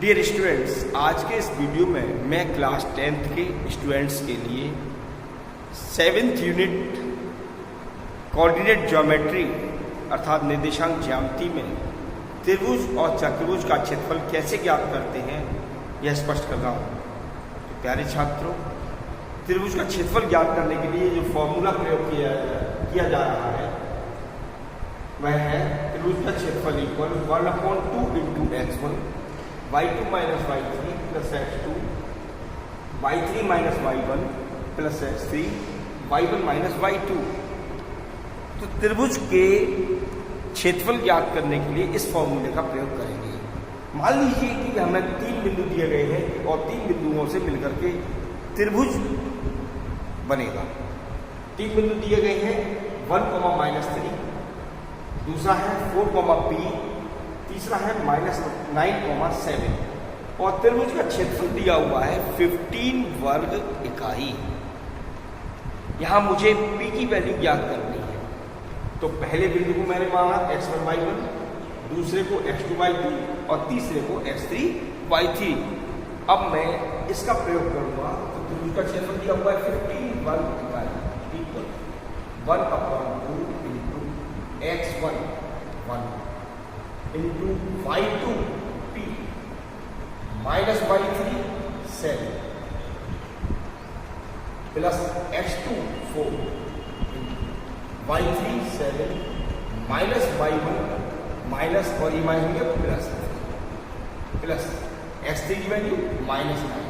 Dear students, आज के इस वीडियो में मैं क्लास 10th के स्टूडेंट्स के लिए 7th यूनिट कोऑर्डिनेट ज्योमेट्री अर्थात निर्देशांक ज्यामिति में त्रिभुज और चतुर्भुज का क्षेत्रफल कैसे ज्ञात करते हैं यह स्पष्ट कर रहा हूँ। तो प्यारे छात्रों, त्रिभुज का क्षेत्रफल ज्ञात करने के लिए जो फॉर्मूला प्रयोग किया जा रहा है वह है त्रिभुज का क्षेत्रफल equal 1/2 into x1 y2 minus y3 plus x2 y3 minus y1 plus x3 y1 minus y2। तो त्रिभुज के क्षेत्रफल ज्ञात करने के लिए इस फॉर्मूले का प्रयोग करेंगे। मान लीजिए कि हमें 3 बिंदु दिए गए हैं और 3 बिंदुओं से मिलकर के त्रिभुज बनेगा। 3 बिंदु दिए गए हैं 1, -3, दूसरा है 4, P, तीसरा है -9, 7 और त्रिभुज का क्षेत्रफल दिया हुआ है 15 वर्ग इकाई। यहां मुझे P की वैल्यू ज्ञात करनी है। तो पहले बिंदु को मैंने माना x1 y1, दूसरे को x2 y2 और तीसरे को x3 y3। अब मैं इसका प्रयोग करूंगा। तो त्रिभुज का क्षेत्रफल दिया हुआ है 15 वर्ग इकाई equal 1/2 into x1 1 into y2 p minus y3 7 plus x2 4 y3 7 minus y1 minus और ये माइनस प्लस x3 की value -9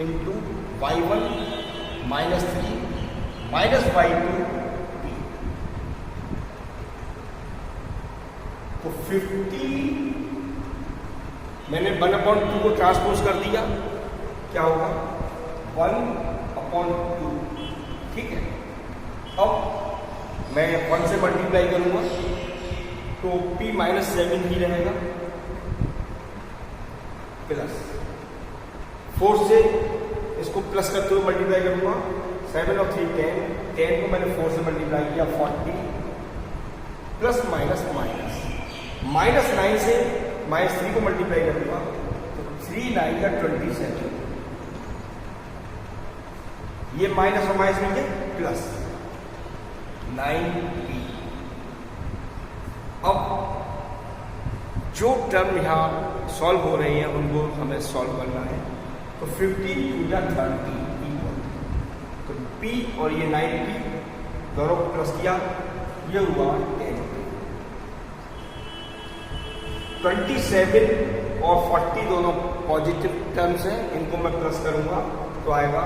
into y1 -3 minus y2 p। तो 50 मैंने 1/2 को ट्रांसपोज कर दिया, क्या होगा 1/2। ठीक है, अब मैं 1 से मल्टीप्लाई करूंगा तो p -7 ही रहेगा प्लस 4 से इसको प्लस करते हुए मल्टीप्लाई करूंगा 7 और 3 10 को मैंने 4 से मल्टीप्लाई किया 40 प्लस माइनस -9 से -3 को मल्टीप्लाई करूंगा तो 3 9 का 27। ये माइनस और माइनस मिलके प्लस 9p। अब जो टर्म यहाँ सॉल्व हो रहे हैं उनको हमें सॉल्व करना है। तो 15 × 30 इक्वल, तो p और ये 9p दोनों को प्लस किया, ये हुआ 10। 27 और 40 दोनों पॉजिटिव टर्म्स हैं, इनको मैं प्लस करूंगा तो आएगा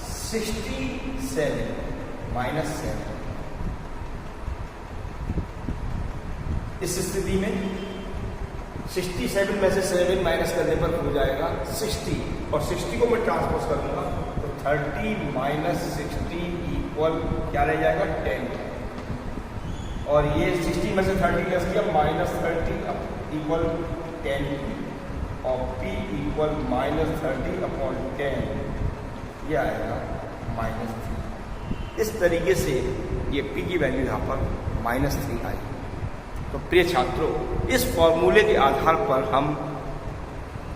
67 -7। इस स्थिति में 67 में से 7 माइनस करने पर हो जाएगा 60 और 60 को मैं ट्रांसपोज करूंगा तो 30 - 60 इक्वल क्या रह जाएगा 10। और ये 60 में से 30 लेस किया -30 इक्वल 10 और p इक्वल -30/10 ये आएगा -3। इस तरीके से ये p की वैल्यू यहाँ पर -3 आई। तो प्रिय छात्रों, इस फॉर्मूले के आधार पर हम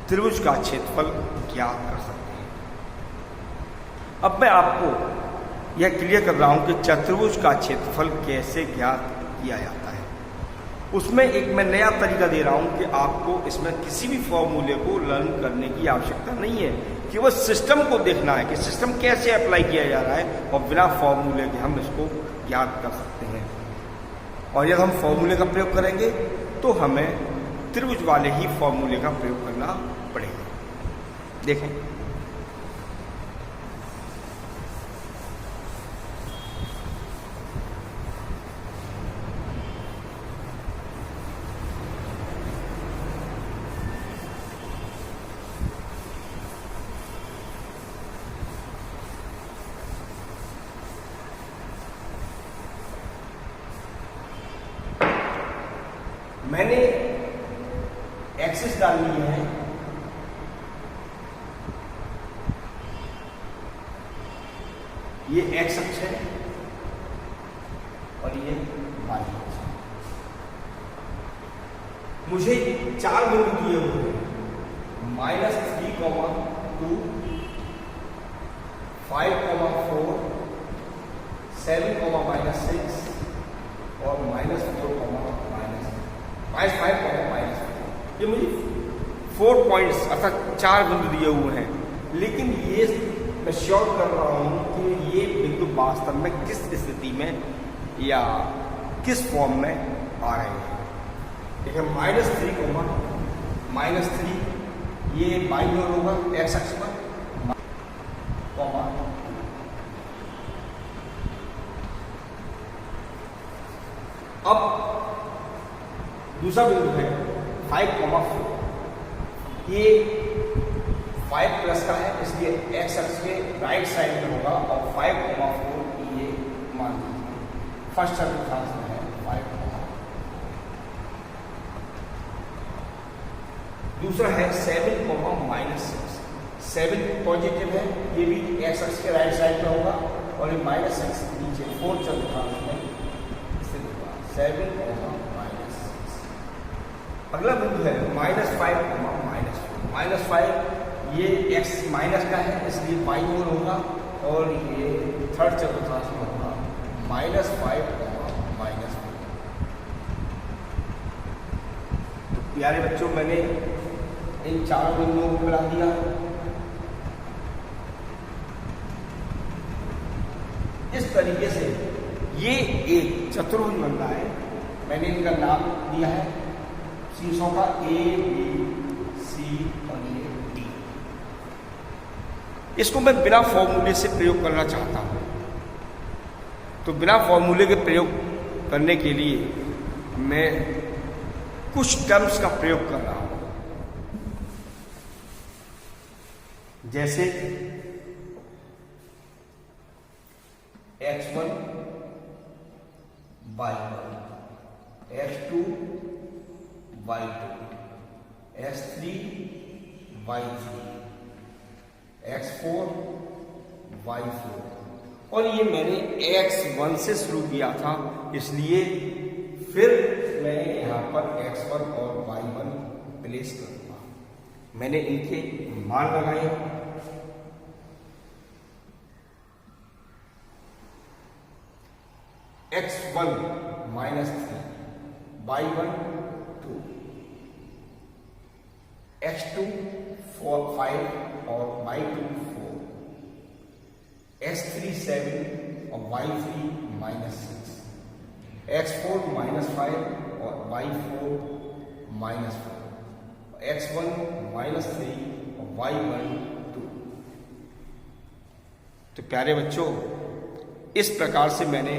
त्रिभुज का क्षेत्रफल ज्ञात कर सकते हैं। अब मैं आपको यह क्लियर कर रहा हूं कि चतुर्भुज का क्षेत्रफल कैसे ज्ञात किया जाता है। उसमें एक मैं नया तरीका दे रहा हूं कि आपको इसमें किसी भी फॉर्मूले को लर्न करने की आवश्यकता नहीं है, केवल सिस्टम को देखना है कि सिस्टम कैसे अप्लाई किया जा रहा है और बिना फॉर्मूले के हम इसको ज्ञात कर सकते हैं। और जब हम फॉर्मूले का प्रयोग करेंगे तो हमें त्रिभुज वाले ही फॉर्मूले का प्रयोग करना पड़ेगा। देखें, मैंने एक्सिस डाल ली है, ये एक्स अक्ष है और ये वाई अक्ष। मुझे चार बिंदु दिए हुए हैं, -3, 2, 5, 4, 7, -6 और -5, ये मुझे 4 पॉइंट्स अर्थात 4 बिंदु दिए हुए हैं। लेकिन ये मैं श्योर कर रहा हूँ कि ये बिंदु वास्तव में किस स्थिति में या किस फॉर्म में आ रहे हैं। देखिए -3, ये बाईं ओर होगा एक्स अक्ष पर, अब दूसरा बिंदु है 5, 4, ये 5 प्लस का है, इसलिए एक्स अक्ष के राइट साइड में होगा और 5, 4 ये मान लीजिए फर्स्ट चतुर्थांश में है 5, 4। दूसरा है 7, -6, 7 पॉजिटिव है, ये भी एक्स अक्ष के राइट साइड में होगा और ये -6 नीचे 4 चतुर्थांश में स्थित होगा, 7, -6। अगला बिंदु है -5, -4, ये x माइनस का है, इसलिए बाईं ओर होगा और ये थर्ड चतुर्थांश में होगा, -5, -4। प्यारे बच्चों, मैंने इन चारों बिंदुओं को मिला दिया। इस तरीके से ये एक चतुर्भुज बन रहा है। मैंने इनका नाम दिया है शीर्षों का A, B, C और ये D। इसको मैं बिना फॉर्मूले से प्रयोग करना चाहता हूं, तो बिना फॉर्मूले के प्रयोग करने के लिए मैं कुछ टर्म्स का प्रयोग कर रहा हूं, जैसे x1, y1, x2, y2, x3, y3, x4, y4। और ये मैंने x1 से शुरू किया था, इसलिए फिर मैं यहाँ पर x1 और y1 प्लेस करूंगा। मैंने इनके मान लगाए, x1 -3, y1 2, x2 4, 5 और y2 4, x3 7 और y3 -6, x4 -5 और y4 -4, x1 -3 और y1 2। तो प्यारे बच्चों, इस प्रकार से मैंने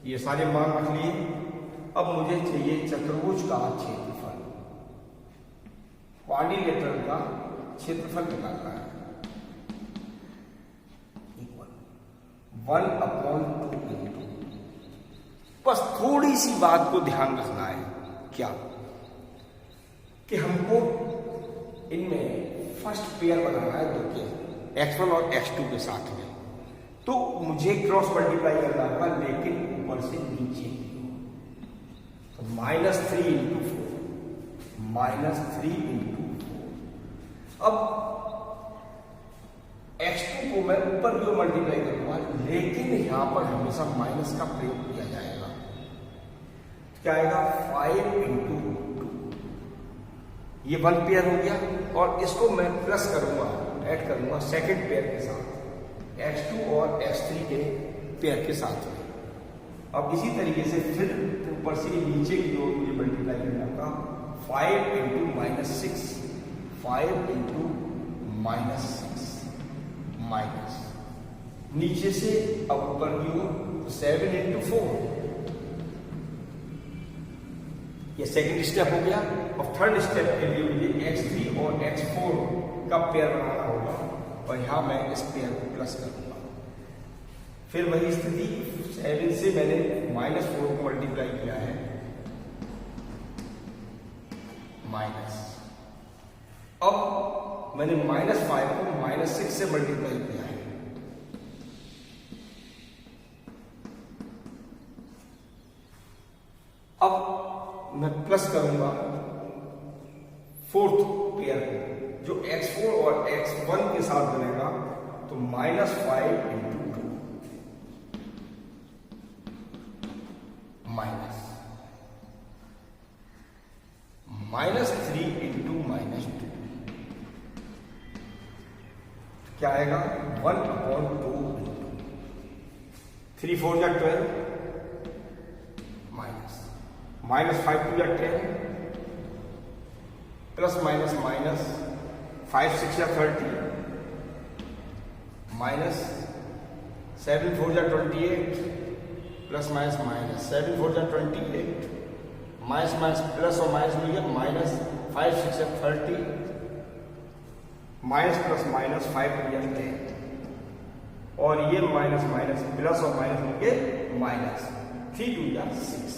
ये सारे मान रख लिए। अब मुझे चाहिए चतुर्भुज का क्षेत्रफल, क्वाड्रिलेटरल का क्षेत्रफल निकालना है, इक्वल 1/2। बस थोड़ी सी बात को ध्यान रखना है, क्या कि हमको इनमें फर्स्ट पेयर बनाना है दो के, x1 और x2 के साथ में। तो मुझे क्रॉस मल्टीप्लाई करना होगा, लेकिन ऊपर से नीचे। तो -3 × 4, -3 × 4। अब x2 को मैं ऊपर की ओर मल्टीप्लाई करूंगा, लेकिन यहां पर हमेशा माइनस का प्रयोग किया जाएगा। क्या आएगा? 5 × 2, ये 1 पेयर हो गया और इसको मैं प्लस करूंगा, ऐड करूंगा सेकंड पेयर के साथ, x2 और x3 के पेयर के साथ में। अब इसी तरीके से फिर ऊपर से नीचे की ओर मुझे मल्टीप्लाई करना होगा, 5 × -6, 5 × -6 माइनस नीचे से अब ऊपर की ओर 7 × 4। ये सेकंड स्टेप हो गया। और थर्ड स्टेप के लिए मुझे x3 और x4 का पेयर बनाना होगा और यहां मैं इस पेयर को प्लस करूंगा। फिर वही स्थिति, 7 से मैंने -4 को मल्टीप्लाई किया है, माइनस। अब मैंने -5 को -6 से मल्टीप्लाई किया है, अब मैं प्लस करूंगा फोर्थ पेयर जो x4 और x1 के साथ बनेगा, तो -5 इंटू 2 -3 इंटू -2 क्या आएगा 1/2 इंटू 3 4 या 12 -5 2 या 10 प्लस माइनस 5 6 या 30 -7 4 या 28 प्लस माइनस 7 4 या 28 माइनस प्लस और माइनस मिल गया -5 6 या 30 माइनस प्लस माइनस 5 या 10 और ये माइनस प्लस और माइनस मिल गए -3 2 या 6।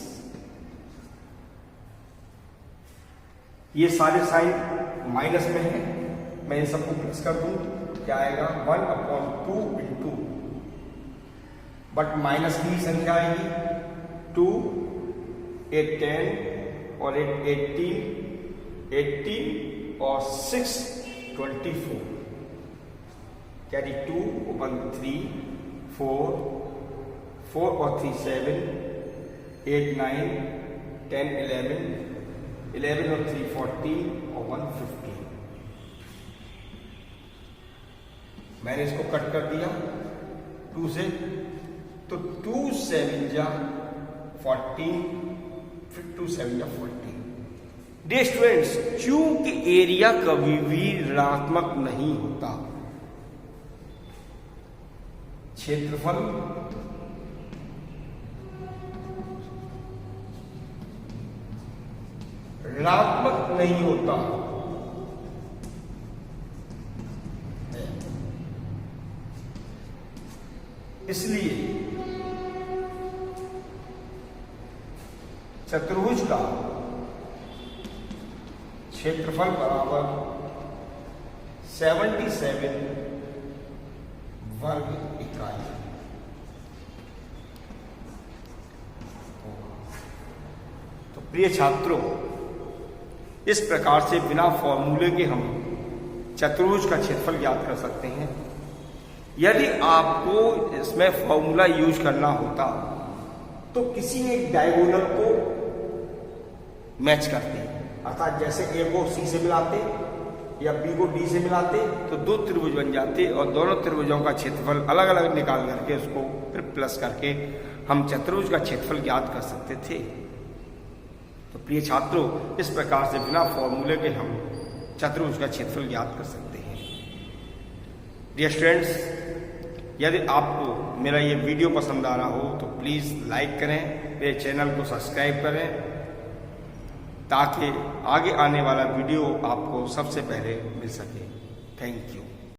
ये सारे साइन माइनस में है, मैं इन सबको प्लस कर दूं, क्या आएगा 1/2 इंटू, बट माइनस की संख्या आएगी 2 8 10 और 8 18 और 6 24 कैरी 2 1 3 4 और 3 7 8 9 10 11 और 3 14 और 1 15। मैंने इसको कट कर दिया 2 से, तो 2 7 जा 14 फिर 2 7 जा 14। डियर स्टूडेंट्स, चूंकि एरिया कभी भी ऋणात्मक नहीं होता, क्षेत्रफल ऋणात्मक नहीं होता, इसलिए चतुर्भुज का क्षेत्रफल बराबर 77 वर्ग इकाई। तो प्रिय छात्रों, इस प्रकार से बिना फॉर्मूले के हम चतुर्भुज का क्षेत्रफल ज्ञात कर सकते हैं। यदि आपको इसमें फॉर्मूला यूज करना होता तो किसी एक डायगोनल को मैच करते, अर्थात जैसे ए को सी से मिलाते या बी को डी से मिलाते तो 2 त्रिभुज बन जाते और दोनों त्रिभुजों का क्षेत्रफल अलग अलग निकाल करके उसको फिर प्लस करके हम चतुर्भुज का क्षेत्रफल ज्ञात कर सकते थे। तो प्रिय छात्रों, इस प्रकार से बिना फॉर्मूले के हम चतुर्भुज का क्षेत्रफल ज्ञात कर सकते हैं। डियर स्टूडेंट्स, यदि आपको मेरा ये वीडियो पसंद आ रहा हो तो प्लीज़ लाइक करें, मेरे चैनल को सब्सक्राइब करें, ताकि आगे आने वाला वीडियो आपको सबसे पहले मिल सके। Thank you.